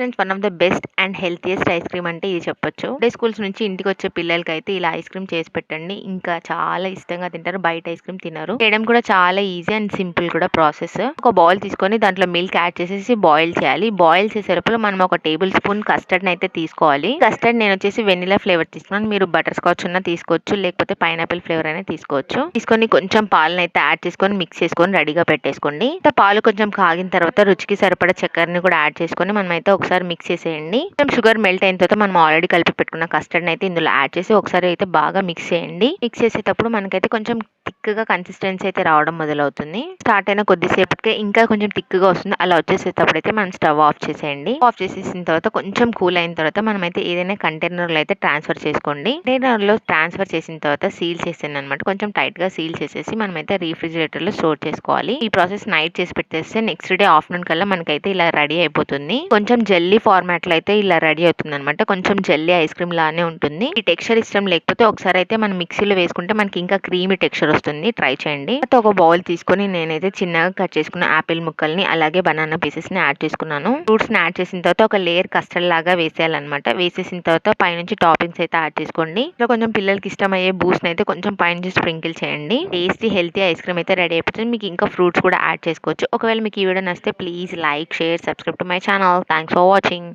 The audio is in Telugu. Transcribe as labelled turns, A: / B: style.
A: Friends, one of the best and healthiest ice cream అంటే ఇది చెప్పొచ్చు. డే స్కూల్స్ నుంచి ఇంటికి వచ్చే పిల్లలకైతే ఇలా ఐస్ క్రీమ్ చేసి పెట్టండి, ఇంకా చాలా ఇష్టంగా తింటారు. బయట ఐస్ క్రీమ్ తినరు. చేయడం కూడా చాలా ఈజీ అండ్ సింపుల్ కూడా ప్రాసెస్. ఒక బౌల్ తీసుకొని దాంట్లో మిల్క్ యాడ్ చేసేసి బాయిల్ చేయాలి. బాయిల్ చేసే లోపల మనం ఒక టేబుల్ స్పూన్ కస్టర్డ్ అయితే తీసుకోవాలి. కస్టర్డ్ నేను వచ్చేసి వెనిలా ఫ్లేవర్ తీసుకున్నాను. మీరు బటర్ స్కాచ్ ఉన్నా తీసుకోవచ్చు, లేకపోతే పైనాపిల్ ఫ్లేవర్ అయినా తీసుకోవచ్చు. తీసుకొని కొంచెం పాలను అయితే యాడ్ చేసుకొని మిక్స్ చేసుకొని రెడీగా పెట్టేసుకోండి. పాలు కొంచెం కాగిన తర్వాత రుచికి సరిపడా చక్కెరని కూడా యాడ్ చేసుకొని మనం అయితే ఒకసారి మిక్స్ చేసేయండి. షుగర్ మెల్ట్ అయిన తర్వాత మనం ఆల్రెడీ కలిపి పెట్టుకున్న కస్టర్డ్ అయితే ఇందులో యాడ్ చేసి ఒకసారి అయితే బాగా మిక్స్ చేయండి. మిక్స్ చేసేటప్పుడు మనకైతే కొంచెం థిక్ గా కన్సిస్టెన్సీ అయితే రావడం మొదలవుతుంది. స్టార్ట్ అయిన కొద్దిసేపటికే ఇంకా కొంచెం థిక్ గా వస్తుంది. అలా వచ్చేసేటప్పుడు అయితే మనం స్టవ్ ఆఫ్ చేసేయండి. ఆఫ్ చేసేసిన తర్వాత కొంచెం కూల్ అయిన తర్వాత మనం అయితే ఏదైనా కంటైనర్ లో అయితే ట్రాన్స్ఫర్ చేసుకోండి. కంటైనర్ లో ట్రాన్స్ఫర్ చేసిన తర్వాత సీల్ చేసాను అనమాట. కొంచెం టైట్ గా సీల్ చేసేసి మనం అయితే రిఫ్రిజిరేటర్ లో స్టోర్ చేసుకోవాలి. ఈ ప్రాసెస్ నైట్ చేసి పెట్టేస్తే నెక్స్ట్ డే ఆఫ్టర్నూన్ కల్లా మనకైతే ఇలా రెడీ అయిపోతుంది. కొంచెం జెల్లీ ఫార్మాట్ లో అయితే ఇలా రెడీ అవుతుంది అనమాట. కొంచెం జెల్లీ ఐస్ క్రీమ్ లానే ఉంటుంది. ఈ టెక్స్చర్ ఇష్టం లేకపోతే ఒకసారి అయితే మనం మిక్సీలో వేసుకుంటే మనకి ఇంకా క్రీమీ టెక్స్చర్ వస్తుంది. ట్రై చేయండి. ఒక బౌల్ తీసుకొని నేనైతే చిన్నగా కట్ చేసుకున్న ఆపిల్ ముక్కల్ని అలాగే బనానా పీసెస్ ని యాడ్ చేసుకున్నాను. ఫ్రూట్స్ ని యాడ్ చేసిన తర్వాత ఒక లేయర్ కస్టర్డ్ లాగా వేసేయాలన్నమాట. వేసేసిన తర్వాత పైనుంచి టాపింగ్స్ అయితే యాడ్ చేసుకోండి. ఇలా కొంచెం పిల్లలకి ఇష్టమయ్యే బూస్ట్ అయితే కొంచెం పైనుంచి స్ప్రింకిల్ చేయండి. టేస్టీ హెల్తీ ఐస్ క్రీమ్ అయితే రెడీ అయిపోతుంది. మీకు ఇంకా ఫ్రూట్స్ కూడా యాడ్ చేసుకోవచ్చు. ఒకవేళ మీకు ఈ వీడియో నచ్చితే please like, share, subscribe to my channel. Thanks for watching.